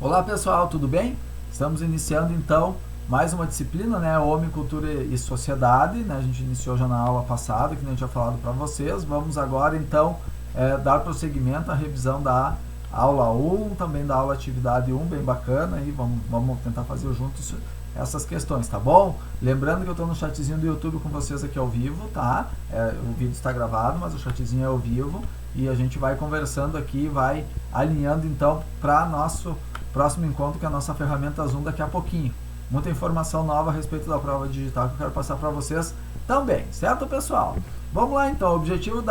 Olá pessoal, tudo bem? Estamos iniciando então mais uma disciplina, né? Homem, Cultura e Sociedade, né? A gente iniciou já na aula passada, que nem eu tinha falado para vocês. Vamos agora então dar prosseguimento à revisão da aula 1, também da aula atividade 1, bem bacana, e vamos tentar fazer juntos essas questões, tá bom? Lembrando que eu estou no chatzinho do YouTube com vocês aqui ao vivo, tá? O vídeo está gravado, mas o chatzinho é ao vivo e a gente vai conversando aqui, vai alinhando então para nosso próximo encontro, que é a nossa ferramenta Zoom daqui a pouquinho. Muita informação nova a respeito da prova digital que eu quero passar para vocês também, certo, pessoal? Vamos lá então. O objetivo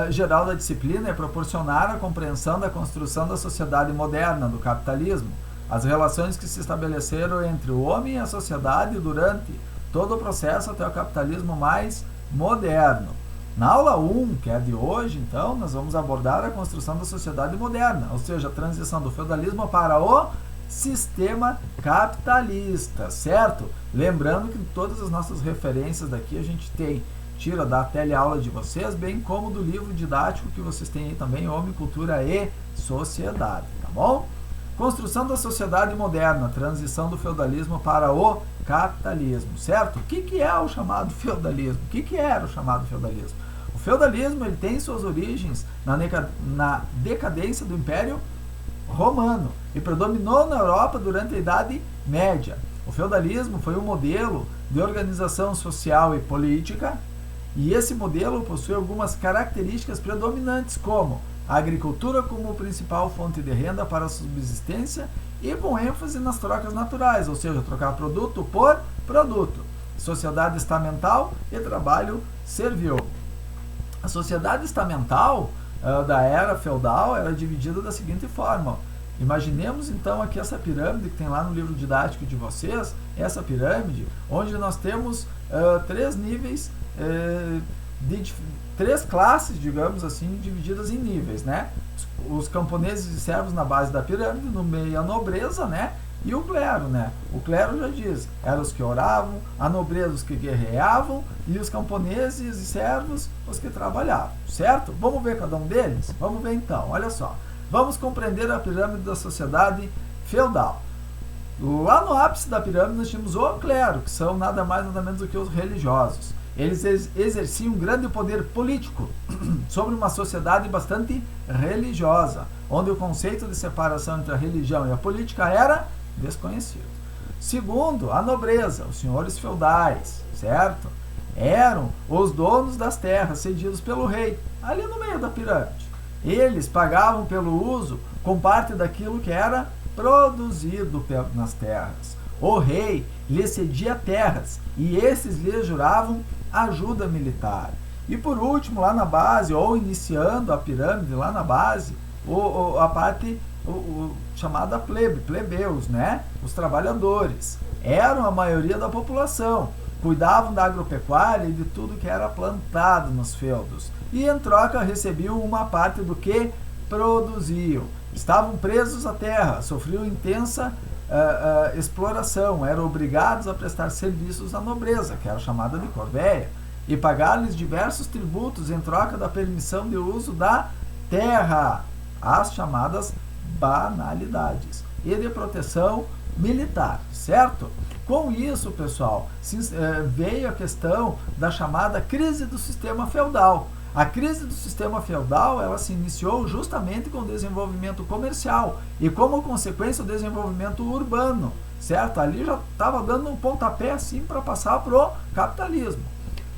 geral da disciplina é proporcionar a compreensão da construção da sociedade moderna, do capitalismo, as relações que se estabeleceram entre o homem e a sociedade durante todo o processo até o capitalismo mais moderno. Na aula 1, que é de hoje, então, nós vamos abordar a construção da sociedade moderna, ou seja, a transição do feudalismo para o sistema capitalista, certo? Lembrando que todas as nossas referências daqui a gente tira da teleaula de vocês, bem como do livro didático que vocês têm aí também, Homem, Cultura e Sociedade, tá bom? Construção da sociedade moderna, transição do feudalismo para o capitalismo, certo? O que é o chamado feudalismo? O que era o chamado feudalismo? O feudalismo ele tem suas origens na decadência do Império Romano e predominou na Europa durante a Idade Média. O feudalismo foi um modelo de organização social e política, e esse modelo possui algumas características predominantes, como a agricultura como principal fonte de renda para a subsistência e com ênfase nas trocas naturais, ou seja, trocar produto por produto, sociedade estamental e trabalho servil. A sociedade estamental da era feudal era dividida da seguinte forma. Imaginemos então aqui essa pirâmide que tem lá no livro didático de vocês, essa pirâmide, onde nós temos três níveis, três classes, digamos assim, divididas em níveis, né? Os camponeses e servos na base da pirâmide, no meio a nobreza, né? E o clero, né? O clero já diz, eram os que oravam, a nobreza os que guerreavam e os camponeses e servos os que trabalhavam, certo? Vamos ver cada um deles? Vamos ver então, olha só. Vamos compreender a pirâmide da sociedade feudal. Lá no ápice da pirâmide nós tínhamos o clero, que são nada mais nada menos do que os religiosos. Eles exerciam um grande poder político sobre uma sociedade bastante religiosa, onde o conceito de separação entre a religião e a política era desconhecido. Segundo, a nobreza, os senhores feudais, certo? Eram os donos das terras cedidos pelo rei, ali no meio da pirâmide. Eles pagavam pelo uso com parte daquilo que era produzido nas terras. O rei lhes cedia terras e esses lhes juravam ajuda militar. E por último, lá na base, ou iniciando a pirâmide lá na base, a parte chamada plebeus, né? Os trabalhadores. Eram a maioria da população. Cuidavam da agropecuária e de tudo que era plantado nos feudos. E em troca recebiam uma parte do que produziam. Estavam presos à terra, sofriam intensa exploração, eram obrigados a prestar serviços à nobreza, que era chamada de corvéia, e pagar-lhes diversos tributos em troca da permissão de uso da terra, as chamadas banalidades, e de proteção militar, certo? Com isso, pessoal, veio a questão da chamada crise do sistema feudal. A crise do sistema feudal ela se iniciou justamente com o desenvolvimento comercial e, como consequência, o desenvolvimento urbano, certo? Ali já estava dando um pontapé assim para passar para o capitalismo.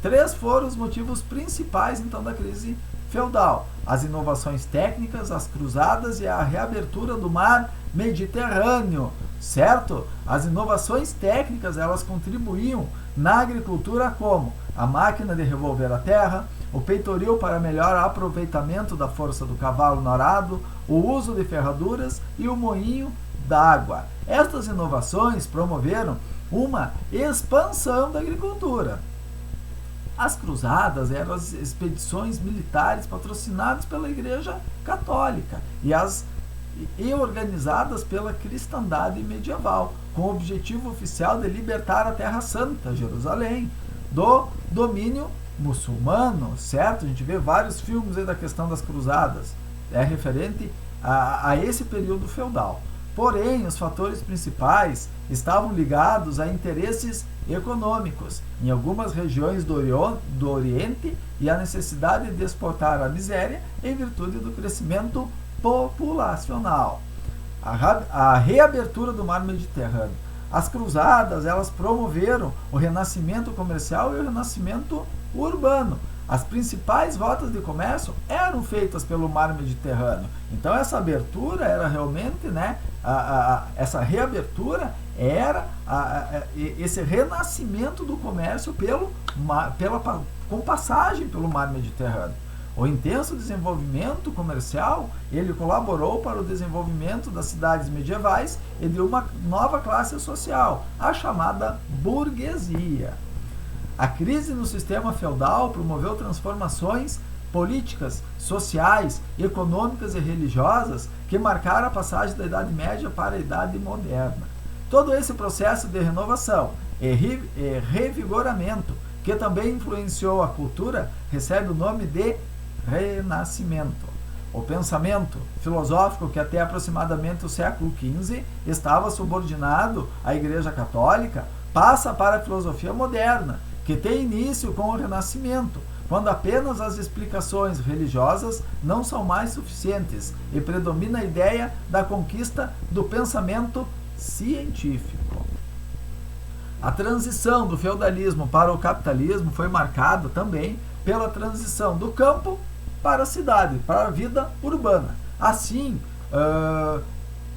Três foram os motivos principais, então, da crise feudal: as inovações técnicas, as cruzadas e a reabertura do mar Mediterrâneo, certo? As inovações técnicas elas contribuíam na agricultura como a máquina de revolver a terra, o peitoril para melhor aproveitamento da força do cavalo no arado, o uso de ferraduras e o moinho d'água. Estas inovações promoveram uma expansão da agricultura. As cruzadas eram as expedições militares patrocinadas pela Igreja Católica e organizadas pela cristandade medieval, com o objetivo oficial de libertar a Terra Santa, Jerusalém, do domínio muçulmano, certo? A gente vê vários filmes aí da questão das cruzadas, é referente a esse período feudal. Porém, os fatores principais estavam ligados a interesses econômicos em algumas regiões do Oriente e a necessidade de exportar a miséria em virtude do crescimento populacional. A reabertura do mar Mediterrâneo. As cruzadas, elas promoveram o renascimento comercial e o renascimento urbano. As principais rotas de comércio eram feitas pelo mar Mediterrâneo. Então essa abertura era realmente, né, essa reabertura era esse renascimento do comércio com passagem pelo mar Mediterrâneo. O intenso desenvolvimento comercial, ele colaborou para o desenvolvimento das cidades medievais e de uma nova classe social, a chamada burguesia. A crise no sistema feudal promoveu transformações políticas, sociais, econômicas e religiosas que marcaram a passagem da Idade Média para a Idade Moderna. Todo esse processo de renovação e revigoramento, que também influenciou a cultura, recebe o nome de Renascimento. O pensamento filosófico, que até aproximadamente o século XV estava subordinado à Igreja Católica, passa para a filosofia moderna, que tem início com o Renascimento, quando apenas as explicações religiosas não são mais suficientes e predomina a ideia da conquista do pensamento científico. A transição do feudalismo para o capitalismo foi marcada também pela transição do campo para a cidade, para a vida urbana. Assim,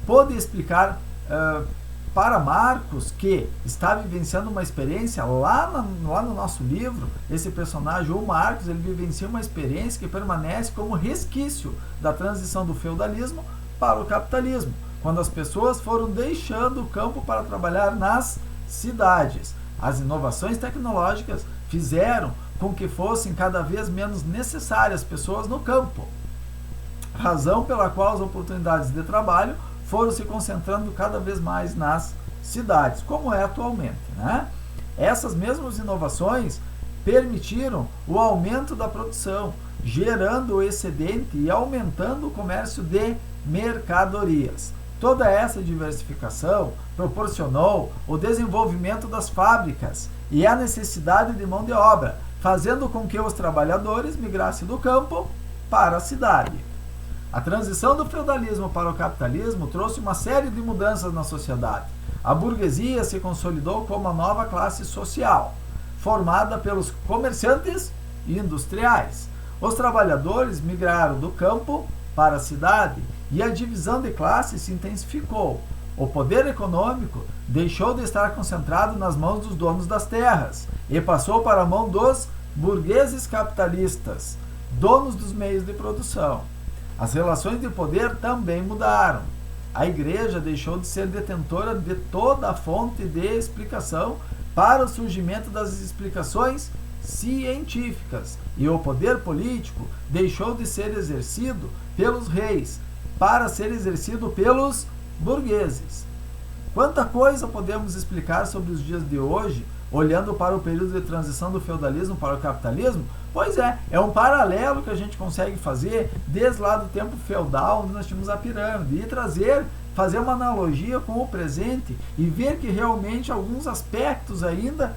pôde explicar para Marcos, que está vivenciando uma experiência lá no nosso livro, esse personagem, o Marcos, ele vivencia uma experiência que permanece como resquício da transição do feudalismo para o capitalismo, quando as pessoas foram deixando o campo para trabalhar nas cidades. As inovações tecnológicas fizeram com que fossem cada vez menos necessárias pessoas no campo, razão pela qual as oportunidades de trabalho foram se concentrando cada vez mais nas cidades, como é atualmente, né? Essas mesmas inovações permitiram o aumento da produção, gerando o excedente e aumentando o comércio de mercadorias. Toda essa diversificação proporcionou o desenvolvimento das fábricas e a necessidade de mão de obra, fazendo com que os trabalhadores migrassem do campo para a cidade. A transição do feudalismo para o capitalismo trouxe uma série de mudanças na sociedade. A burguesia se consolidou como uma nova classe social, formada pelos comerciantes e industriais. Os trabalhadores migraram do campo para a cidade e a divisão de classes se intensificou. O poder econômico deixou de estar concentrado nas mãos dos donos das terras e passou para a mão dos burgueses capitalistas, donos dos meios de produção. As relações de poder também mudaram. A Igreja deixou de ser detentora de toda a fonte de explicação para o surgimento das explicações científicas, e o poder político deixou de ser exercido pelos reis para ser exercido pelos burgueses. Quanta coisa podemos explicar sobre os dias de hoje, olhando para o período de transição do feudalismo para o capitalismo? Pois é um paralelo que a gente consegue fazer desde lá do tempo feudal, onde nós tínhamos a pirâmide, e fazer uma analogia com o presente e ver que realmente alguns aspectos ainda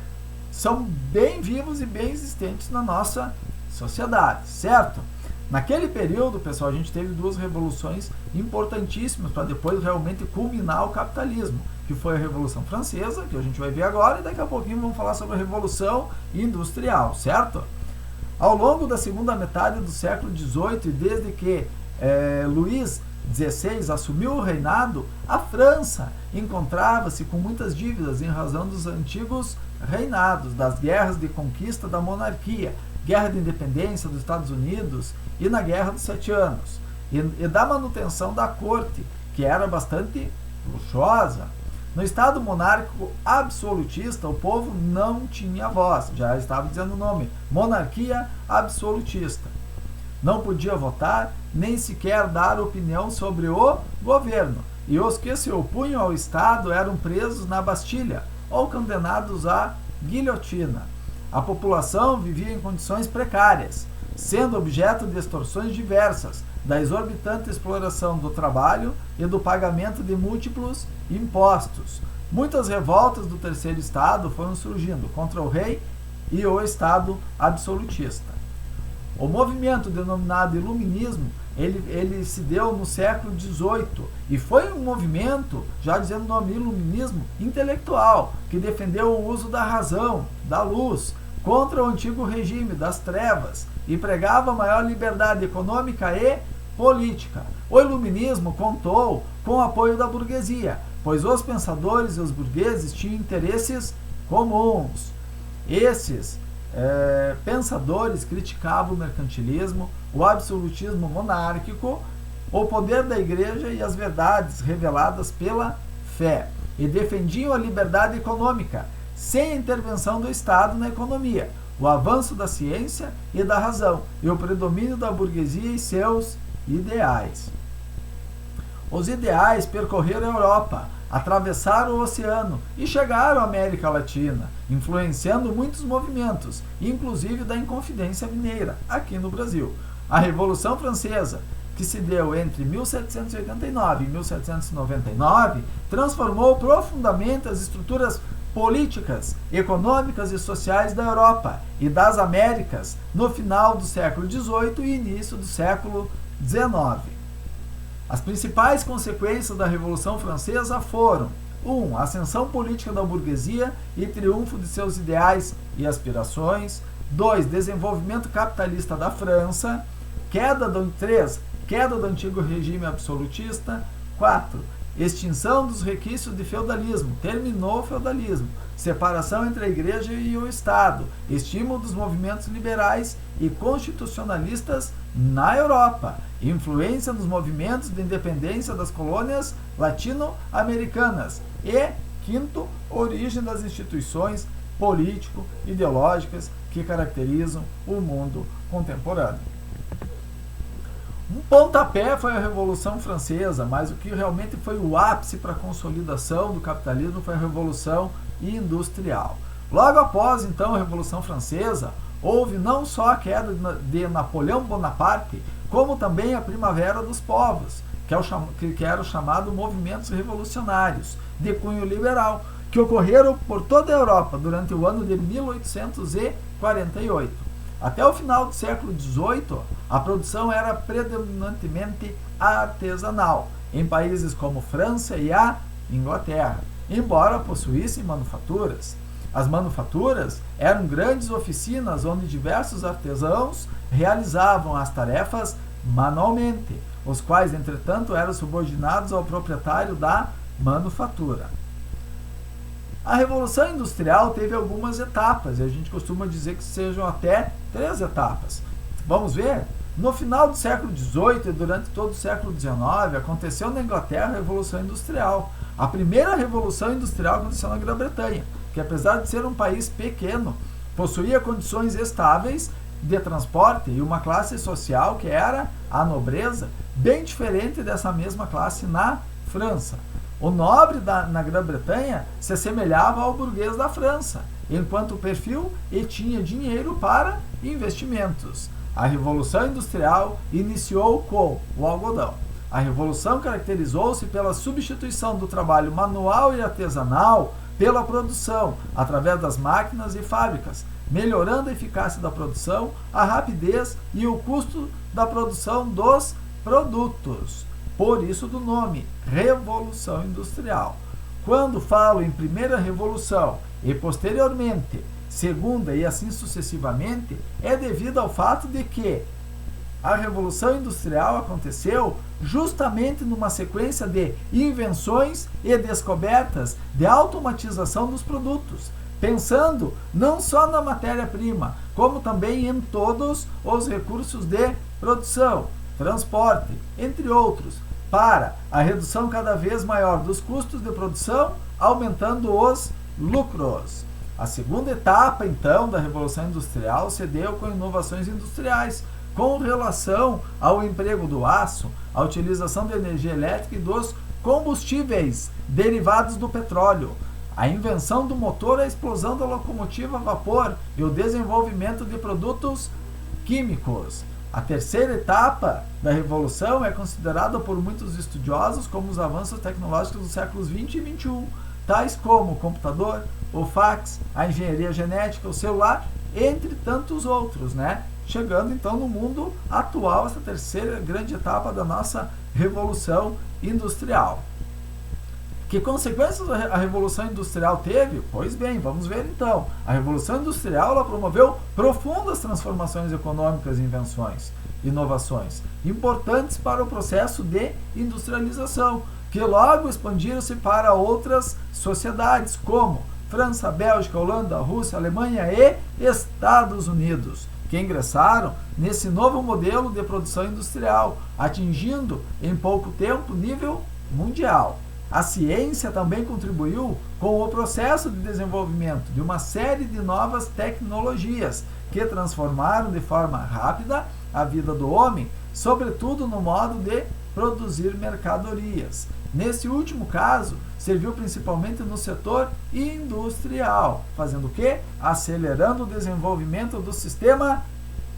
são bem vivos e bem existentes na nossa sociedade, certo? Naquele período, pessoal, a gente teve duas revoluções importantíssimas para depois realmente culminar o capitalismo, que foi a Revolução Francesa, que a gente vai ver agora, e daqui a pouquinho vamos falar sobre a Revolução Industrial, certo? Ao longo da segunda metade do século XVIII, e desde que Luís XVI assumiu o reinado, a França encontrava-se com muitas dívidas em razão dos antigos reinados, das guerras de conquista da monarquia, Guerra de Independência dos Estados Unidos e na Guerra dos 7 Anos, e da manutenção da corte, que era bastante luxuosa. No Estado monárquico absolutista, o povo não tinha voz, já estava dizendo o nome, monarquia absolutista. Não podia votar, nem sequer dar opinião sobre o governo, e os que se opunham ao Estado eram presos na Bastilha ou condenados à guilhotina. A população vivia em condições precárias, sendo objeto de extorsões diversas, da exorbitante exploração do trabalho e do pagamento de múltiplos impostos. Muitas revoltas do terceiro estado foram surgindo contra o rei e o estado absolutista. O movimento denominado Iluminismo, ele se deu no século XVIII e foi um movimento, já dizendo o nome Iluminismo, intelectual, que defendeu o uso da razão, da luz, contra o antigo regime das trevas e pregava maior liberdade econômica e política. O Iluminismo contou com o apoio da burguesia, pois os pensadores e os burgueses tinham interesses comuns. Esses pensadores criticavam o mercantilismo, o absolutismo monárquico, o poder da igreja e as verdades reveladas pela fé, e defendiam a liberdade econômica, sem a intervenção do Estado na economia, o avanço da ciência e da razão, e o predomínio da burguesia e seus ideais. Os ideais percorreram a Europa, atravessaram o oceano e chegaram à América Latina, influenciando muitos movimentos, inclusive da Inconfidência Mineira, aqui no Brasil. A Revolução Francesa, que se deu entre 1789 e 1799, transformou profundamente as estruturas políticas, econômicas e sociais da Europa e das Américas no final do século XVIII e início do século XIX. As principais consequências da Revolução Francesa foram: 1. A ascensão política da burguesia e triunfo de seus ideais e aspirações. 2. Desenvolvimento capitalista da França. 3. Queda do antigo regime absolutista. 4. Extinção dos resquícios de feudalismo. Terminou o feudalismo. Separação entre a igreja e o Estado. Estímulo dos movimentos liberais e constitucionalistas na Europa. Influência dos movimentos de independência das colônias latino-americanas. E, 5º, origem das instituições político-ideológicas que caracterizam o mundo contemporâneo. Um pontapé foi a Revolução Francesa, mas o que realmente foi o ápice para a consolidação do capitalismo foi a Revolução Industrial. Logo após, então, a Revolução Francesa, houve não só a queda de Napoleão Bonaparte, como também a Primavera dos Povos, que era o chamado movimentos revolucionários de cunho liberal, que ocorreram por toda a Europa durante o ano de 1848. Até o final do século XVIII, a produção era predominantemente artesanal, em países como França e a Inglaterra, embora possuíssem manufaturas. As manufaturas eram grandes oficinas onde diversos artesãos realizavam as tarefas manualmente, os quais, entretanto, eram subordinados ao proprietário da manufatura. A Revolução Industrial teve algumas etapas, e a gente costuma dizer que sejam até 3 etapas. Vamos ver? No final do século XVIII e durante todo o século XIX, aconteceu na Inglaterra a Revolução Industrial. A primeira Revolução Industrial aconteceu na Grã-Bretanha, que apesar de ser um país pequeno, possuía condições estáveis de transporte e uma classe social que era a nobreza, bem diferente dessa mesma classe na França. O nobre na Grã-Bretanha se assemelhava ao burguês da França, enquanto o perfil tinha dinheiro para investimentos. A Revolução Industrial iniciou com o algodão. A Revolução caracterizou-se pela substituição do trabalho manual e artesanal pela produção, através das máquinas e fábricas, melhorando a eficácia da produção, a rapidez e o custo da produção dos produtos. Por isso do nome, Revolução Industrial. Quando falo em primeira revolução e posteriormente segunda e assim sucessivamente, é devido ao fato de que a Revolução Industrial aconteceu justamente numa sequência de invenções e descobertas de automatização dos produtos, pensando não só na matéria-prima, como também em todos os recursos de produção, transporte, entre outros, para a redução cada vez maior dos custos de produção, aumentando os lucros. A segunda etapa, então, da Revolução Industrial se deu com inovações industriais, com relação ao emprego do aço, a utilização da energia elétrica e dos combustíveis derivados do petróleo, a invenção do motor, a explosão da locomotiva a vapor e o desenvolvimento de produtos químicos. A terceira etapa da Revolução é considerada por muitos estudiosos como os avanços tecnológicos dos séculos 20 e 21, tais como o computador, o fax, a engenharia genética, o celular, entre tantos outros, né? Chegando então no mundo atual, essa terceira grande etapa da nossa Revolução Industrial. Que consequências a Revolução Industrial teve? Pois bem, vamos ver então. A Revolução Industrial ela promoveu profundas transformações econômicas e inovações, importantes para o processo de industrialização, que logo expandiram-se para outras sociedades, como França, Bélgica, Holanda, Rússia, Alemanha e Estados Unidos, que ingressaram nesse novo modelo de produção industrial, atingindo em pouco tempo nível mundial. A ciência também contribuiu com o processo de desenvolvimento de uma série de novas tecnologias que transformaram de forma rápida a vida do homem, sobretudo no modo de produzir mercadorias. Nesse último caso, serviu principalmente no setor industrial, fazendo o quê? Acelerando o desenvolvimento do sistema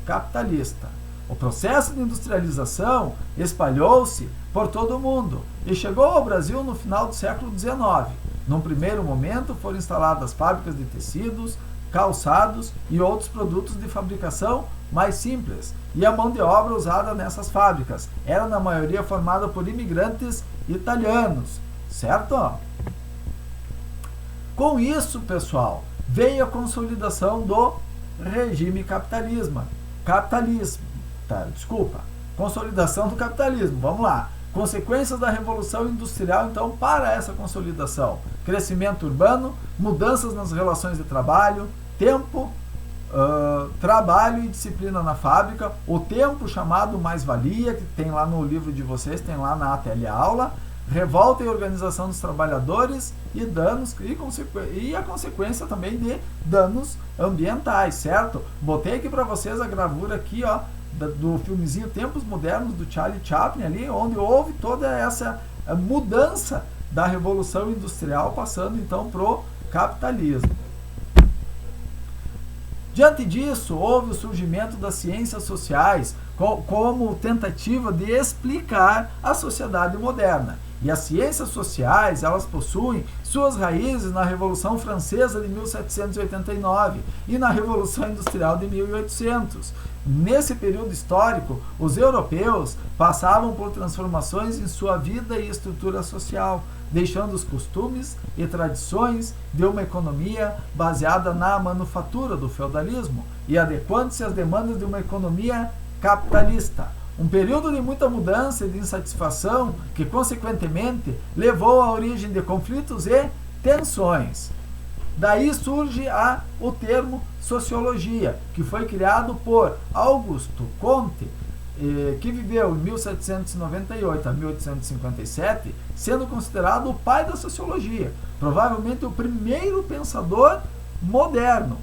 capitalista. O processo de industrialização espalhou-se por todo o mundo e chegou ao Brasil no final do século XIX. Num primeiro momento foram instaladas fábricas de tecidos, calçados e outros produtos de fabricação mais simples, e a mão de obra usada nessas fábricas era na maioria formada por imigrantes italianos, certo? Com isso, pessoal, veio a consolidação do regime consolidação do capitalismo. Vamos lá. Consequências da Revolução Industrial, então, para essa consolidação: crescimento urbano, mudanças nas relações de trabalho, tempo, trabalho e disciplina na fábrica, o tempo chamado mais-valia, que tem lá no livro de vocês, tem lá na teleaula, revolta e organização dos trabalhadores e danos e a consequência também de danos ambientais, certo? Botei aqui para vocês a gravura aqui, ó, do filmezinho Tempos Modernos do Charlie Chaplin ali, onde houve toda essa mudança da Revolução Industrial passando então pro capitalismo. Diante disso, houve o surgimento das ciências sociais como tentativa de explicar a sociedade moderna. E as ciências sociais, elas possuem suas raízes na Revolução Francesa de 1789 e na Revolução Industrial de 1800. Nesse período histórico, os europeus passavam por transformações em sua vida e estrutura social, deixando os costumes e tradições de uma economia baseada na manufatura do feudalismo e adequando-se às demandas de uma economia capitalista. Um período de muita mudança e de insatisfação que, consequentemente, levou à origem de conflitos e tensões. Daí surge o termo sociologia, que foi criado por Auguste Comte, que viveu em 1798 a 1857, sendo considerado o pai da sociologia, provavelmente o primeiro pensador moderno.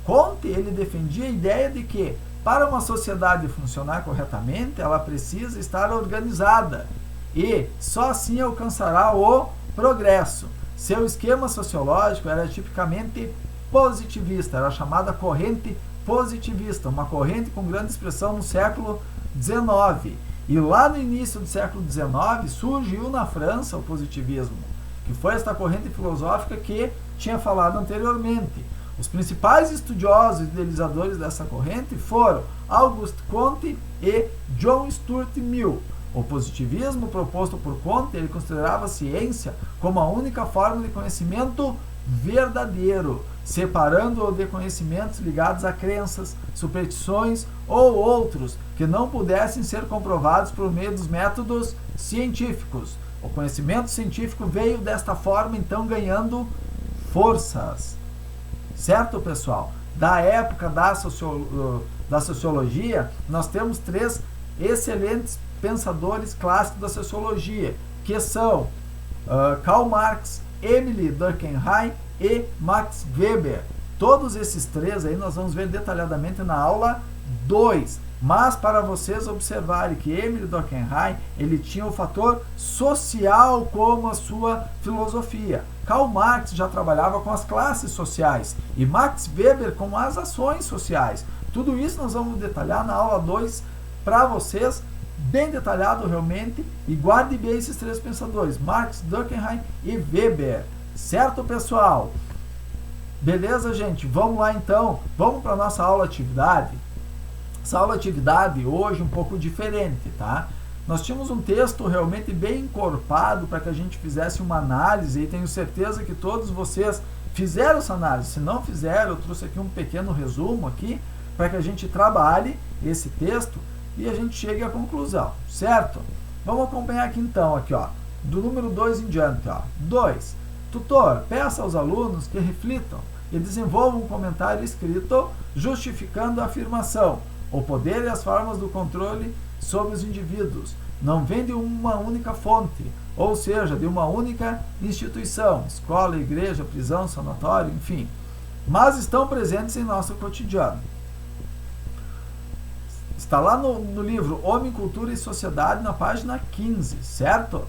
Comte ele defendia a ideia de que, para uma sociedade funcionar corretamente, ela precisa estar organizada e só assim alcançará o progresso. Seu esquema sociológico era tipicamente positivista, era chamada corrente positivista, uma corrente com grande expressão no século XIX. E lá no início do século XIX surgiu na França o positivismo, que foi esta corrente filosófica que tinha falado anteriormente. Os principais estudiosos e idealizadores dessa corrente foram Auguste Comte e John Stuart Mill. O positivismo proposto por Comte, ele considerava a ciência como a única forma de conhecimento verdadeiro, separando-o de conhecimentos ligados a crenças, superstições ou outros que não pudessem ser comprovados por meio dos métodos científicos. O conhecimento científico veio desta forma, então, ganhando forças. Certo, pessoal? Da época da sociologia, nós temos três excelentes pensadores clássicos da sociologia, que são Karl Marx, Emile Durkheim e Max Weber. Todos esses três aí nós vamos ver detalhadamente na aula 2. Mas para vocês observarem que Emile Durkheim, ele tinha o fator social como a sua filosofia. Karl Marx já trabalhava com as classes sociais e Max Weber com as ações sociais. Tudo isso nós vamos detalhar na aula 2 para vocês, bem detalhado realmente, e guarde bem esses três pensadores, Marx, Durkheim e Weber, certo, pessoal? Beleza, gente? Vamos lá então, vamos para a nossa aula atividade. Essa aula atividade hoje um pouco diferente, tá? Nós tínhamos um texto realmente bem encorpado para que a gente fizesse uma análise, e tenho certeza que todos vocês fizeram essa análise. Se não fizeram, eu trouxe aqui um pequeno resumo aqui, para que a gente trabalhe esse texto e a gente chegue à conclusão, certo? Vamos acompanhar aqui então, aqui, ó, do número 2 em diante, ó. 2. Tutor, peça aos alunos que reflitam e desenvolvam um comentário escrito justificando a afirmação: o poder e as formas do controle sobre os indivíduos não vêm de uma única fonte, ou seja, de uma única instituição, escola, igreja, prisão, sanatório, enfim, mas estão presentes em nosso cotidiano. Está lá no livro Homem, Cultura e Sociedade, na página 15, certo?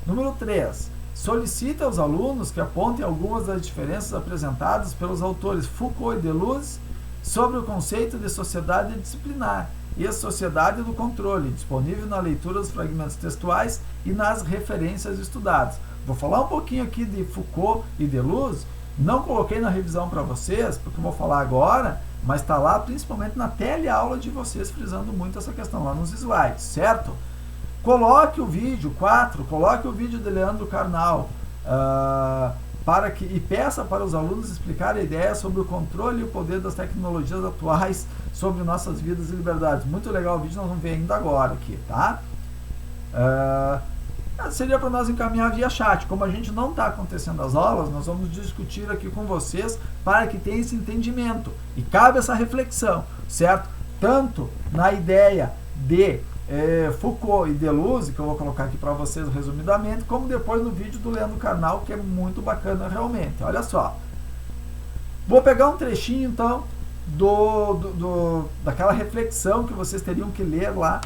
Número 3. Solicita aos alunos que apontem algumas das diferenças apresentadas pelos autores Foucault e Deleuze sobre o conceito de sociedade disciplinar e a sociedade do controle, disponível na leitura dos fragmentos textuais e nas referências estudadas. Vou falar um pouquinho aqui de Foucault e Deleuze, não coloquei na revisão para vocês, porque eu vou falar agora, mas está lá principalmente na teleaula de vocês, frisando muito essa questão lá nos slides, certo? Coloque o vídeo, 4, coloque o vídeo de Leandro Carnal, e peça para os alunos explicar a ideia sobre o controle e o poder das tecnologias atuais sobre nossas vidas e liberdades. Muito legal o vídeo, nós vamos ver ainda agora aqui, tá? Seria para nós encaminhar via chat. Como a gente não está acontecendo as aulas, nós vamos discutir aqui com vocês para que tenha esse entendimento. E cabe essa reflexão, certo? Tanto na ideia de Foucault e Deleuze, que eu vou colocar aqui para vocês resumidamente, como depois no vídeo do Leandro Carnal, que é muito bacana realmente. Olha só. Vou pegar um trechinho, então, daquela reflexão que vocês teriam que ler lá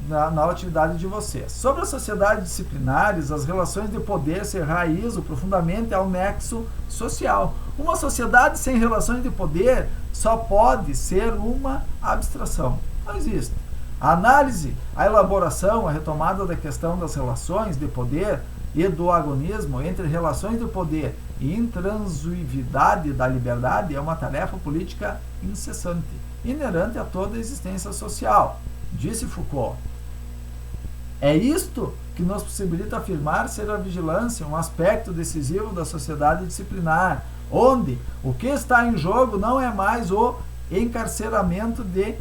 na atividade de vocês. Sobre as sociedades disciplinares, as relações de poder se enraizam profundamente ao nexo social. Uma sociedade sem relações de poder só pode ser uma abstração. Não existe. A análise, a elaboração, a retomada da questão das relações de poder e do agonismo entre relações de poder e intransividade da liberdade é uma tarefa política incessante, inerente a toda a existência social, disse Foucault. É isto que nos possibilita afirmar ser a vigilância um aspecto decisivo da sociedade disciplinar, onde o que está em jogo não é mais o encarceramento de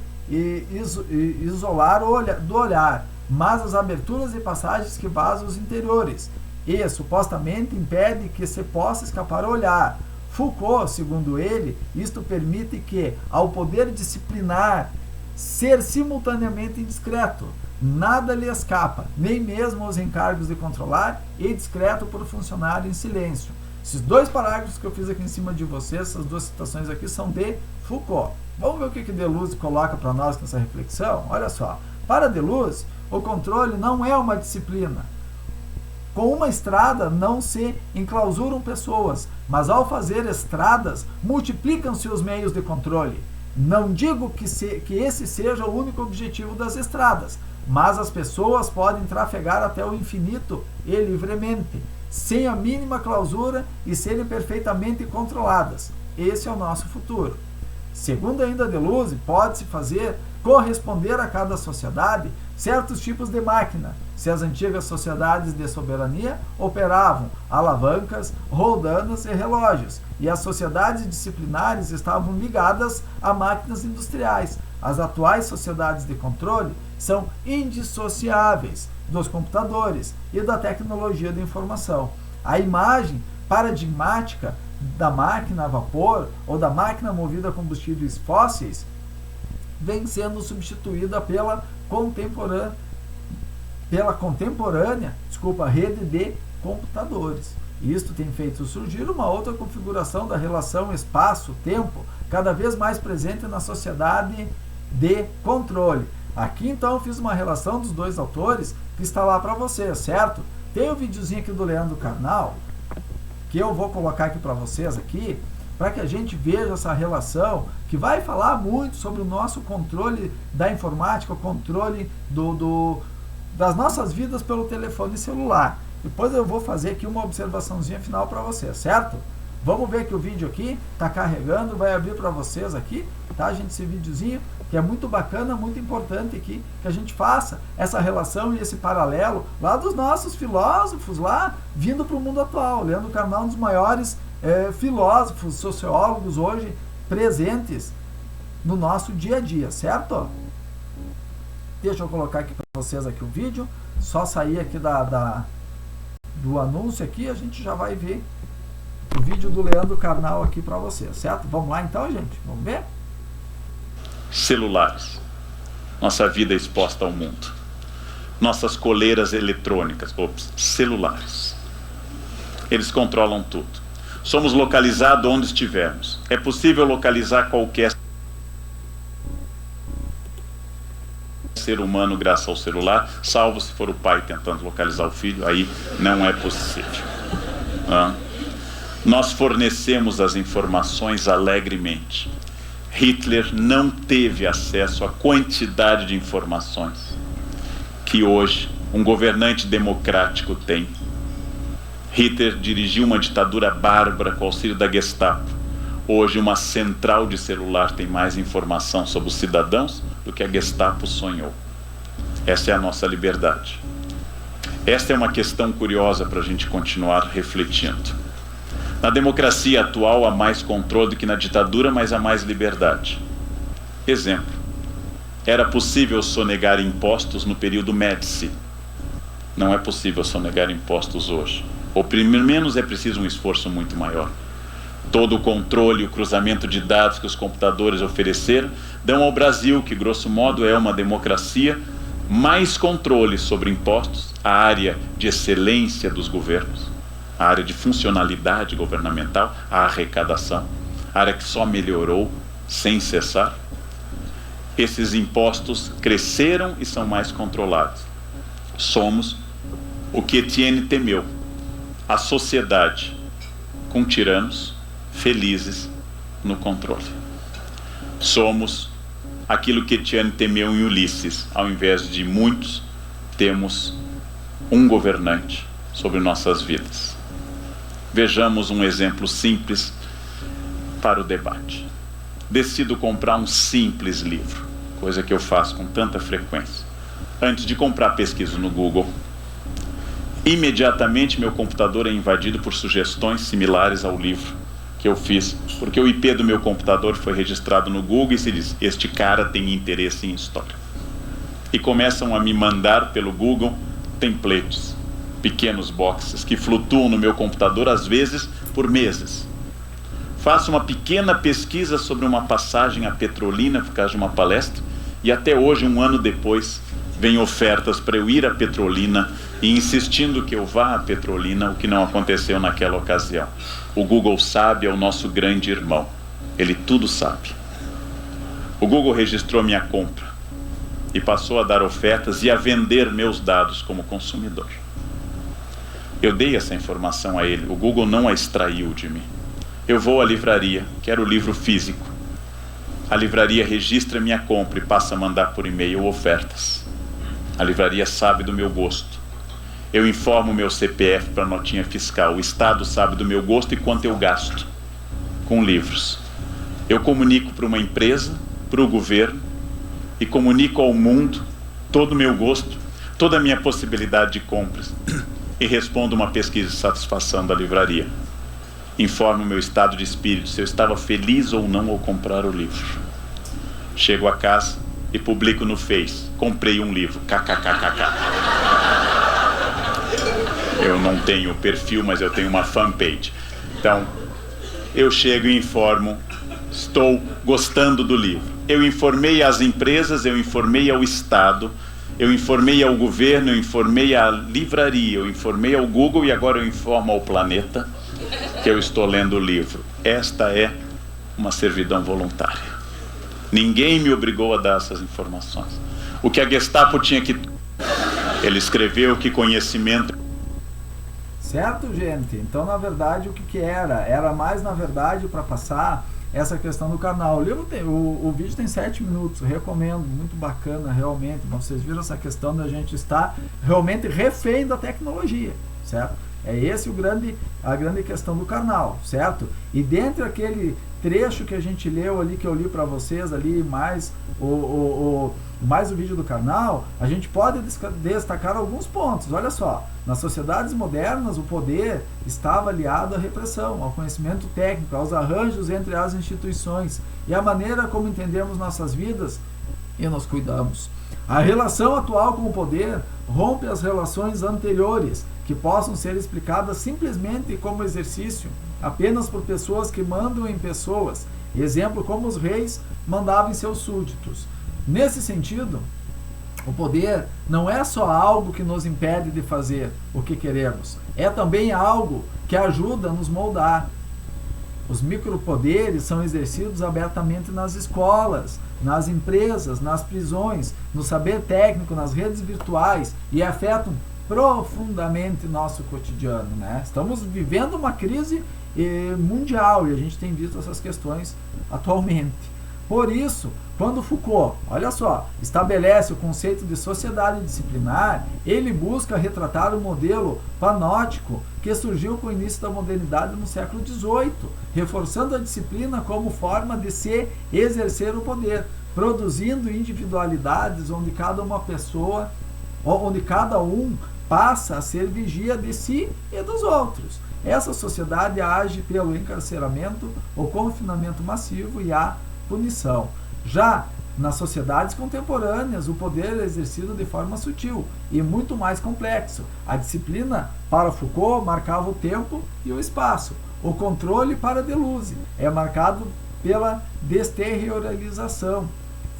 isolar do olhar, mas as aberturas e passagens que vazam os interiores, e supostamente impede que se possa escapar o olhar. Foucault, segundo ele, isto permite que, ao poder disciplinar, ser simultaneamente indiscreto, nada lhe escapa, nem mesmo os encargos de controlar, e discreto por funcionar em silêncio. Esses dois parágrafos que eu fiz aqui em cima de vocês, essas duas citações aqui, são de Foucault. Vamos ver o que Deleuze coloca para nós nessa reflexão? Olha só. Para Deleuze, o controle não é uma disciplina. Com uma estrada não se enclausuram pessoas, mas ao fazer estradas, multiplicam-se os meios de controle. Não digo que esse seja o único objetivo das estradas, mas as pessoas podem trafegar até o infinito e livremente, sem a mínima clausura e serem perfeitamente controladas. Esse é o nosso futuro. Segundo ainda Deleuze, pode-se fazer corresponder a cada sociedade certos tipos de máquina, se as antigas sociedades de soberania operavam alavancas, roldanas e relógios, e as sociedades disciplinares estavam ligadas a máquinas industriais. As atuais sociedades de controle são indissociáveis dos computadores e da tecnologia da informação. A imagem paradigmática da máquina a vapor ou da máquina movida a combustíveis fósseis vem sendo substituída pela contemporânea rede de computadores. Isto tem feito surgir uma outra configuração da relação espaço-tempo, cada vez mais presente na sociedade de controle. Aqui então eu fiz uma relação dos dois autores que está lá para vocês, certo? Tem um videozinho aqui do Leandro Carnal, que eu vou colocar aqui para vocês aqui, para que a gente veja essa relação, que vai falar muito sobre o nosso controle da informática, o controle das nossas vidas pelo telefone celular. Depois eu vou fazer aqui uma observaçãozinha final para vocês, certo? Vamos ver que o vídeo aqui está carregando, vai abrir para vocês aqui, tá, gente? Esse videozinho que é muito bacana, muito importante aqui, que a gente faça essa relação e esse paralelo lá dos nossos filósofos lá, vindo para o mundo atual. Leandro Carnal, um dos maiores filósofos, sociólogos hoje presentes no nosso dia a dia, certo? Deixa eu colocar aqui para vocês aqui o vídeo, só sair aqui do anúncio aqui, a gente já vai ver o vídeo do Leandro Carnal aqui para vocês, certo? Vamos lá então, gente? Vamos ver? Celulares. Nossa vida é exposta ao mundo. Nossas coleiras eletrônicas, celulares. Eles controlam tudo. Somos localizados onde estivermos. É possível localizar qualquer ser humano graças ao celular, salvo se for o pai tentando localizar o filho, aí não é possível. Nós fornecemos as informações alegremente. Hitler não teve acesso à quantidade de informações que hoje um governante democrático tem. Hitler dirigiu uma ditadura bárbara com o auxílio da Gestapo. Hoje uma central de celular tem mais informação sobre os cidadãos do que a Gestapo sonhou. Essa é a nossa liberdade. Esta é uma questão curiosa para a gente continuar refletindo. Na democracia atual há mais controle do que na ditadura, mas há mais liberdade. Exemplo: era possível sonegar impostos no período Médici. Não é possível sonegar impostos hoje. Ou pelo menos é preciso um esforço muito maior. Todo o controle e o cruzamento de dados que os computadores ofereceram dão ao Brasil, que grosso modo é uma democracia, mais controle sobre impostos, a área de excelência dos governos, a área de funcionalidade governamental, a arrecadação, a área que só melhorou sem cessar. Esses impostos cresceram e são mais controlados. Somos o que Etienne temeu, a sociedade com tiranos felizes no controle. Somos aquilo que Etienne temeu em Ulisses. Ao invés de muitos, temos um governante sobre nossas vidas. Vejamos um exemplo simples para o debate. Decido comprar um simples livro, coisa que eu faço com tanta frequência. Antes de comprar, pesquiso no Google. Imediatamente meu computador é invadido por sugestões similares ao livro que eu fiz, porque o IP do meu computador foi registrado no Google e se diz: este cara tem interesse em história. E começam a me mandar pelo Google templates, pequenos boxes que flutuam no meu computador, às vezes por meses. Faço uma pequena pesquisa sobre uma passagem à Petrolina por causa de uma palestra, e até hoje, um ano depois, vem ofertas para eu ir à Petrolina e insistindo que eu vá à Petrolina, o que não aconteceu naquela ocasião. O Google sabe, é o nosso grande irmão. Ele tudo sabe. O Google registrou minha compra e passou a dar ofertas e a vender meus dados como consumidor. Eu dei essa informação a ele, o Google não a extraiu de mim. Eu vou à livraria, quero o livro físico. A livraria registra minha compra e passa a mandar por e-mail ofertas. A livraria sabe do meu gosto. Eu informo meu CPF para a notinha fiscal. O Estado sabe do meu gosto e quanto eu gasto com livros. Eu comunico para uma empresa, para o governo, e comunico ao mundo todo o meu gosto, toda a minha possibilidade de compras, e respondo uma pesquisa de satisfação da livraria. Informo o meu estado de espírito, se eu estava feliz ou não ao comprar o livro. Chego a casa e publico no Face: comprei um livro, kkkk. Eu não tenho perfil, mas eu tenho uma fanpage. Então, eu chego e informo: estou gostando do livro. Eu informei às empresas, eu informei ao Estado, eu informei ao governo, eu informei à livraria, eu informei ao Google e agora eu informo ao planeta que eu estou lendo o livro. Esta é uma servidão voluntária. Ninguém me obrigou a dar essas informações. O que a Gestapo tinha que... Ele escreveu que conhecimento... Certo, gente? Então, na verdade, o que era? Era mais, na verdade, para passar essa questão do canal. O vídeo tem 7 minutos, recomendo, muito bacana, realmente. Mas vocês viram essa questão da gente estar realmente refém da tecnologia, certo? É esse a grande questão do canal, certo? E dentro daquele trecho que a gente leu ali, que eu li para vocês ali, mais mais o vídeo do canal, a gente pode destacar alguns pontos. Olha só, nas sociedades modernas o poder estava aliado à repressão, ao conhecimento técnico, aos arranjos entre as instituições e à maneira como entendemos nossas vidas e nos cuidamos. A relação atual com o poder rompe as relações anteriores, que possam ser explicadas simplesmente como exercício apenas por pessoas que mandam em pessoas, exemplo como os reis mandavam em seus súditos. Nesse sentido, o poder não é só algo que nos impede de fazer o que queremos, é também algo que ajuda a nos moldar. Os micropoderes são exercidos abertamente nas escolas, nas empresas, nas prisões, no saber técnico, nas redes virtuais e afetam profundamente nosso cotidiano, né? Estamos vivendo uma crise mundial e a gente tem visto essas questões atualmente. Por isso, quando Foucault, olha só, estabelece o conceito de sociedade disciplinar, ele busca retratar o modelo panóptico que surgiu com o início da modernidade no século XVIII, reforçando a disciplina como forma de se exercer o poder, produzindo individualidades onde cada um passa a ser vigia de si e dos outros. Essa sociedade age pelo encarceramento, o confinamento massivo e a punição. Já nas sociedades contemporâneas, o poder é exercido de forma sutil e muito mais complexo. A disciplina, para Foucault, marcava o tempo e o espaço. O controle, para Deleuze, é marcado pela desterritorialização.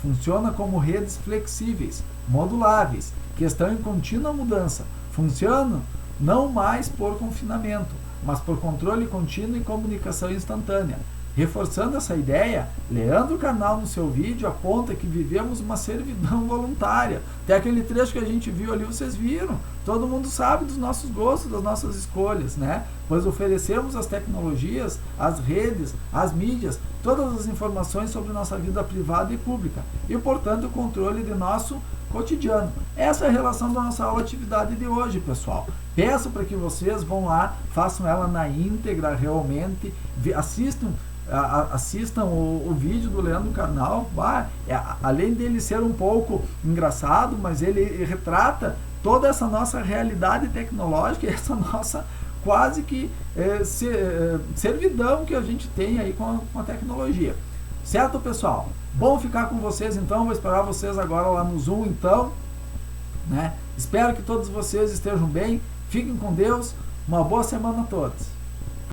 Funciona como redes flexíveis, moduláveis, que estão em contínua mudança. Funcionam não mais por confinamento, mas por controle contínuo e comunicação instantânea. Reforçando essa ideia, Leandro Carnal, no seu vídeo, aponta que vivemos uma servidão voluntária. Até aquele trecho que a gente viu ali, vocês viram. Todo mundo sabe dos nossos gostos, das nossas escolhas, né? Pois oferecemos as tecnologias, as redes, as mídias, todas as informações sobre nossa vida privada e pública. E, portanto, o controle de nosso cotidiano. Essa é a relação da nossa aula atividade de hoje, pessoal. Peço para que vocês vão lá, façam ela na íntegra, realmente, assistam o vídeo do Leandro Carnal. Além dele ser um pouco engraçado, mas ele retrata toda essa nossa realidade tecnológica, essa nossa quase que servidão que a gente tem aí com a tecnologia. Certo, pessoal? Bom ficar com vocês, então. Vou esperar vocês agora lá no Zoom, então, né? Espero que todos vocês estejam bem. Fiquem com Deus. Uma boa semana a todos.